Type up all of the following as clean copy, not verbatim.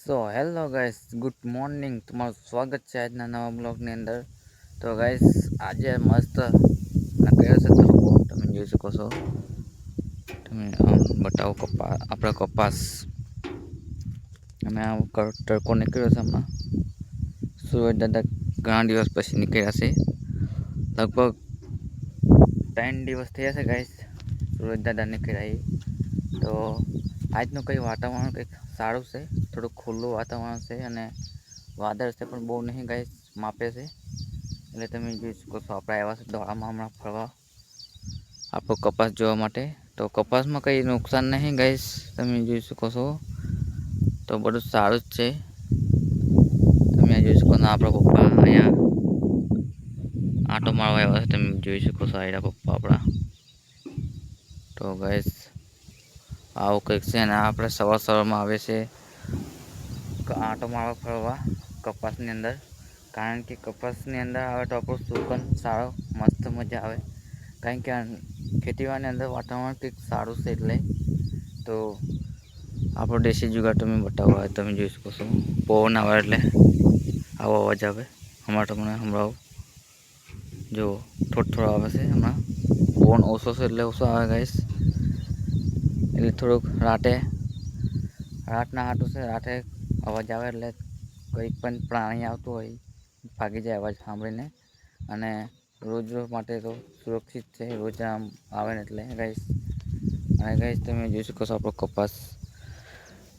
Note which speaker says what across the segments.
Speaker 1: So hello guys, good morning. તમારું સ્વાગત છે આજના નવા બ્લોગની અંદર. તો ગાઈસ, આજે મસ્ત નકળ્યો છે તડકો, તમે જોઈ શકો છો. તમે બતાવો આપણો કપાસ. અમે આ તડકો નીકળ્યો છે હમણાં. સૂરજ દાદા ઘણા દિવસ પછી નીકળ્યા છે. લગભગ 3 દિવસ થયા છે ગાઈસ સૂરજ દાદા નીકળ્યા. તો આજનું કંઈ વાતાવરણ કંઈક સારું છે, થોડુંક ખુલ્લું વાતાવરણ છે અને વાદળ છે પણ બહુ નહીં ગાઈસ, માપે છે. એટલે તમે જોઈ શકો છો આપણે આવ્યા છે દોડામાં હમણાં ફરવા આપણો કપાસ જોવા માટે. તો કપાસમાં કંઈ નુકસાન નહીં ગાઈસ, તમે જોઈ શકો છો. તો બધું સારું જ છે. તમે જોઈ શકો છો આપણા પપ્પા અહીંયા આંટો મારવા આવ્યા છે. તમે જોઈ શકો છો આયરા પપ્પા આપણા. તો ગાઈસ, આવું કંઈક છે ને આપણે સવારમાં આવે છે આંટો મારવા ફરવા કપાસની અંદર. કારણ કે કપાસની અંદર આવે તો આપણું સુગંધ સારો મસ્ત મજા આવે. કારણ કે ખેતીવાડીની અંદર વાતાવરણ કંઈક સારું છે. એટલે તો આપણો દેશી જુગાડ તમે બતાવો, તમે જોઈ શકો છો. પવન આવે એટલે આવો અવાજ આવે. હમણાં તમને સંભળાવો, જો થોડો આવે છે. હમણાં પવન ઓછો છે એટલે ઓછો આવે ગાઈસ. એટલે થોડુંક રાતના હાટું છે. રાતે અવાજ આવે એટલે કંઈક પણ પ્રાણી આવતું હોય ભાગી જાય અવાજ સાંભળીને. અને રોજ માટે તો સુરક્ષિત છે, રોજ આમ આવે ને એટલે ગાઈસ. અને ગાઈસ, તમે જોઈ શકો છો આપણો કપાસ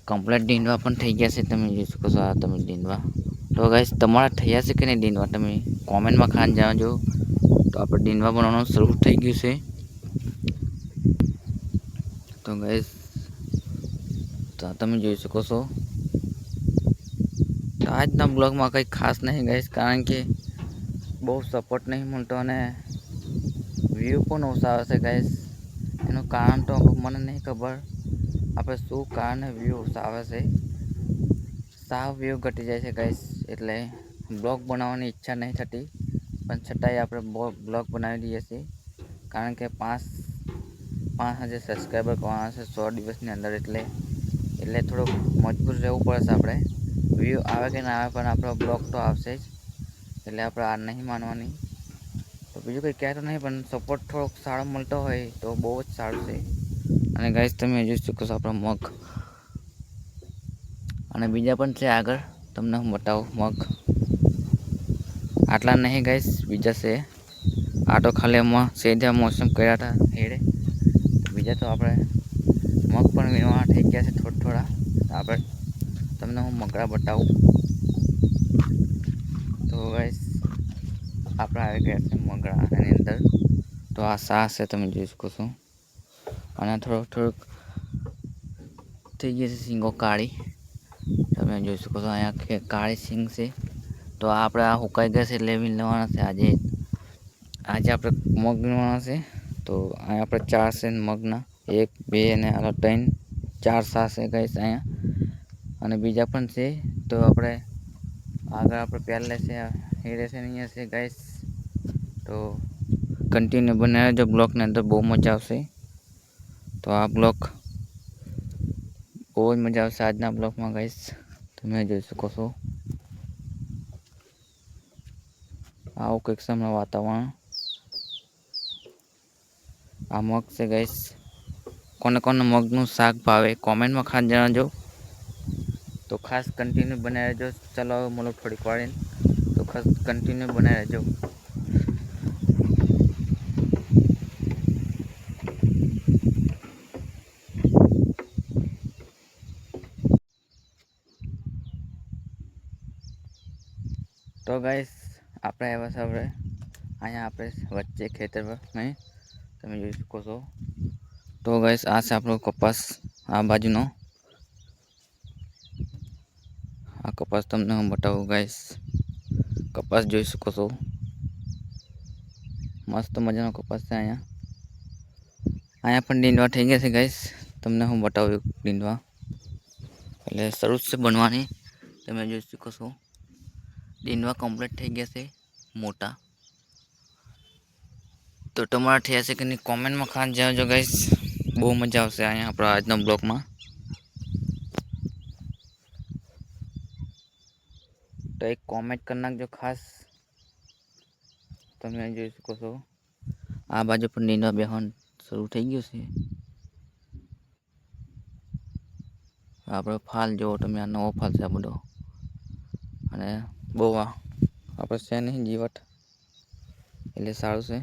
Speaker 1: કમ્પ્લેટ ડીંડવા પણ થઈ ગયા છે. તમે જોઈ શકો છો આ તમે ડીંડવા. તો ગાઈસ, તમારા થયા છે કે નહીં ડીંડવા, તમે કોમેન્ટમાં ખાન જણાવજો. તો આપણે ડીંડવા બનાવવાનું શરૂ થઈ ગયું છે. તો ગાઈસ, તો તમે જોઈ શકો છો. તો આજના બ્લોગમાં કંઈ ખાસ નહીં ગાઈસ, કારણ કે બહુ સપોર્ટ નહીં મળતો અને વ્યૂ પણ ઓછા આવે છે ગાઈસ. એનું કારણ તો મને નહીં ખબર, આપણે શું કારણે વ્યૂ ઓછા આવે છે. સાવ વ્યૂ ઘટી જાય છે ગાઈસ. એટલે બ્લોગ બનાવવાની ઈચ્છા નહીં થતી, પણ છતાંય આપણે બ્લોગ બનાવી દઈએ છીએ. કારણ કે 5,000 સબસ્ક્રાઈબર કરવાના છે 100 દિવસની અંદર. એટલે થોડુંક મજબૂર રહેવું પડે છે આપણે. વ્યૂ આવે કે ના આવે પણ આપણો બ્લોગ તો આવશે જ. એટલે આપણે આ નહીં માનવાની. તો બીજું કંઈ કહેતો નહીં, પણ સપોર્ટ થોડોક સારો મળતો હોય તો બહુ જ સારું છે. અને ગાઈસ, તમે જોઈ શકો છો આપણો મગ. અને બીજા પણ છે આગળ, તમને હું બતાવું મગ. આટલા નહીં ગાઈસ, બીજા છે. આ તો ખાલી એમાં સીધા મોસમ કર્યા હતા હેડે. બીજા તો આપણે મગ પણ વીણવાના થઈ ગયા છે થોડા. આપણે તમને હું મગડા બતાવું. તો ગાઈસ, આપણે આવી ગયા છે મગડા એની અંદર. તો આ સા છે, તમે જોઈ શકો છો. અને થોડુંક થઈ ગઈ છે શીંગો કાળી. તમે જોઈ શકો છો અહીંયા કાળી સિંગ છે. તો આપણે આ સુકાઈ ગયા છે એટલે લેવાના છે આજે આપણે મગ વીણવાના છે. તો અહીંયા આપણે 4 છે મગના, 1 2 અને 3 4 સા છે ગાઈસ અહીંયા. અને બીજા પણ છે. તો આપણે આગળ આપણે પહેલે છે હેડે છે અહીંયા છે ગાઈસ. તો કન્ટિન્યુ બનાવ્યો જો બ્લોગની અંદર, બહુ મજા આવશે. તો આ બ્લોગ બહુ જ મજા આવશે આજના બ્લોગમાં ગાઈસ. તમે જોઈ શકો છો આવું કંઈક છે હમણાં વાતાવરણ. આ મગ છે ગાઈસ. કોને કોને મગનું શાક ભાવે કોમેન્ટમાં ખાસ જણાવજો. તો ખાસ કન્ટિન્યુ બનાવી રહેજો. ચાલો હવે મળો થોડીક વાળીને. તો ખાસ કન્ટિન્યુ બનાવી રહેજો. તો ગાઈસ, આપણે આવ્યા છે હવે અહીંયા આપણે વચ્ચે ખેતરમાં, તમે જોઈ શકો છો. તો ગાઈસ, આ છે આપણો કપાસ. આ બાજુનો આ કપાસ તમને હું બતાવું ગાઈસ. કપાસ જોઈ શકો છો, મસ્ત મજાનો કપાસ છે. અહીંયા પણ ડીંડવા થઈ ગયા છે ગાઈસ. તમને હું બતાવું ડીંડવા. એટલે શરૂ છે બનવાની, તમે જોઈ શકો છો. ડીંડવા કમ્પ્લીટ થઈ ગયા છે મોટા. તો તમારા થયા છે કે નહીં કોમેન્ટમાં ખાસ જણાવજો ગાઈસ. બહુ મજા આવશે અહીંયા આપણા આજના બ્લોગમાં. તો એક કોમેન્ટ કરી નાખજો ખાસ. તમે જોઈ શકો છો આ બાજુ પર નીંદવા બેહવાનું શરૂ થઈ ગયું છે. આપણે ફાલ જોવો તમે, આ નવો ફાલ છે આ બધો, અને બહુ આપણે છે નહીં જીવટ એટલે સારું છે.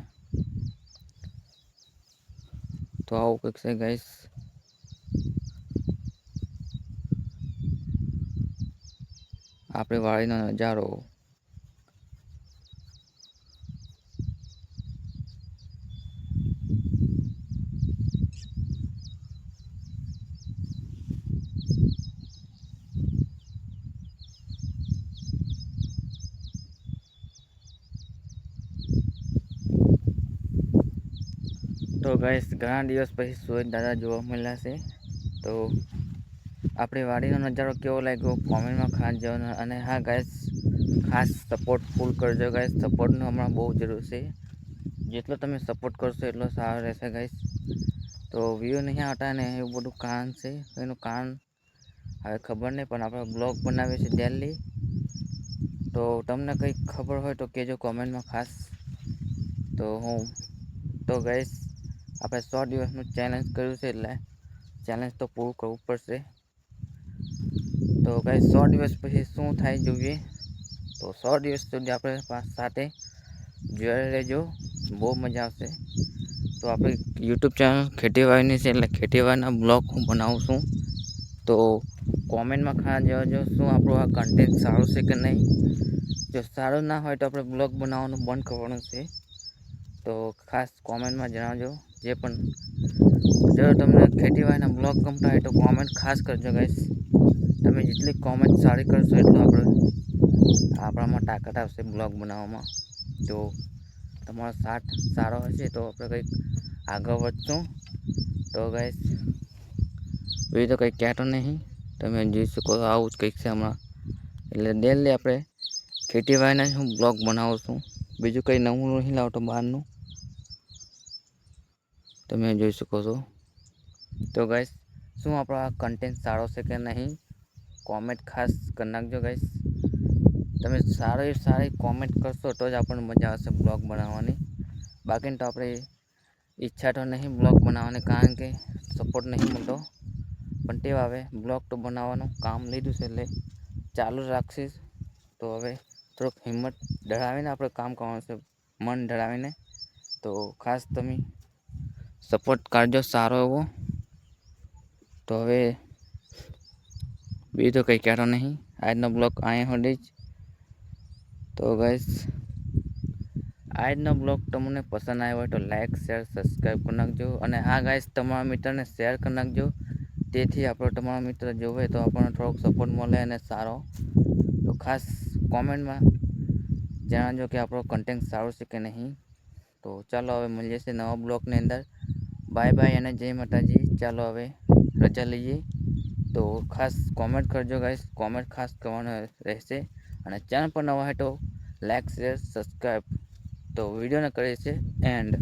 Speaker 1: તો આવું કંઈક છે ગાઈસ. આપણે વાડીનો નજારો. તો ગાઈસ ઘણા દિવસ પછી સુરજ દાદા જોવા મળ્યા છે. તો આપણી વાડીનો નજારો કેવો લાગ્યો કોમેન્ટમાં ખાસ જવાનું. અને હા ગાઈસ, ખાસ સપોર્ટ ફૂલ કરજો ગાઈસ. સપોર્ટનો હમણાં બહુ જરૂર છે. જેટલો તમે સપોર્ટ કરશો એટલો સારો રહેશે ગાઈસ. તો વ્યૂ નહીં આવતા ને એવું બધું કારણ છે. એનું કારણ હવે ખબર નહીં, પણ આપણે બ્લોગ બનાવીએ છીએ ડેલી. તો તમને કંઈક ખબર હોય તો કહેજો કોમેન્ટમાં ખાસ. તો ગાઈસ આપણે 100 દિવસનું ચેલેન્જ કર્યું છે, એટલે ચેલેન્જ તો પૂરું કરવું પડશે. તો ગાઈસ 100 દિવસ પછી શું થાય જોઈએ. તો 100 દિવસ સુધી આપણે સાથે જોડાઈ રહેજો, બહુ મજા આવશે. તો આપણી યુટ્યુબ ચેનલ ખેતીવાડીની છે, એટલે ખેતીવાડીના બ્લોગ હું બનાવું છું. તો કોમેન્ટમાં ખાસ જણાવજો શું આપણું આ કન્ટેન્ટ સારું છે કે નહીં. જો સારું ના હોય તો આપણે બ્લોગ બનાવવાનું બંધ કરવાનું છે. તો ખાસ કોમેન્ટમાં જણાવજો. જે પણ જો તમને ખેતીવાડીના બ્લોગ ગમતા હોય તો કોમેન્ટ ખાસ કરજો ગાઈસ. તમે જેટલી કોમેન્ટ સારી કરશો એટલું આપણામાં તાકાત આવશે બ્લોગ બનાવવામાં. તો તમારો સાથ સારો હશે તો આપણે કંઈક આગળ વધશું. તો ગાઈસ બીજું તો કંઈ કહેતો નહીં. તમે જોઈ શકો આવું જ કંઈક છે હમણાં. એટલે ડેલી આપણે ખેતીવાડીના જ હું બ્લોગ બનાવું છું. બીજું કંઈ નવું નહીં લાવતો બહારનું. તમે જોઈ શકો છો. તો ગાઈસ શું આપણો આ કન્ટેન્ટ સારો છે કે નહીં, કોમેન્ટ ખાસ કરી નાખજો ગાઈસ. તમે સારી કોમેન્ટ કરશો તો જ આપણને મજા આવશે બ્લોગ બનાવવાની. બાકીને તો આપણે ઈચ્છા તો નહીં બ્લોગ બનાવવાની, કારણ કે સપોર્ટ નહીં મળતો. પણ તે હવે બ્લોગ તો બનાવવાનું કામ લીધું છે, એટલે ચાલુ રાખીશ. તો હવે થોડુંક હિંમત ધરાવીને આપણે કામ કરવાનું છે, મન ધરાવીને. તો ખાસ તમે સપોર્ટ કરજો સારો એવો. તો હવે બીજું તો કંઈ કહેતો નહીં. આજનો બ્લોગ અહીંયા સુધી જ. તો ગાઈસ આજનો બ્લોગ તમને પસંદ આવ્યો હોય તો લાઈક, શેર, સબસ્ક્રાઈબ કરી નાખજો. અને હા ગાઈસ, તમારા મિત્રને શેર કરી નાખજો. તેથી આપણો તમારો મિત્ર જોવે તો આપણને થોડોક સપોર્ટ મળે અને સારો. તો ખાસ કોમેન્ટમાં જણાવજો કે આપણો કન્ટેન્ટ સારું છે કે નહીં. તો ચાલો હવે મળીએ છીએ નવા બ્લોગની અંદર. બાય બાય અને જય માતાજી. ચાલો હવે રજા લઈએ. તો ખાસ કોમેન્ટ કરજો ગાઈસ, કોમેન્ટ ખાસ કરવાનું રહેશે. અને ચેનલ પર નવા હોય તો લાઈક, શેર, સબસ્ક્રાઈબ. તો વિડીયોને કરીએ છીએ એન્ડ.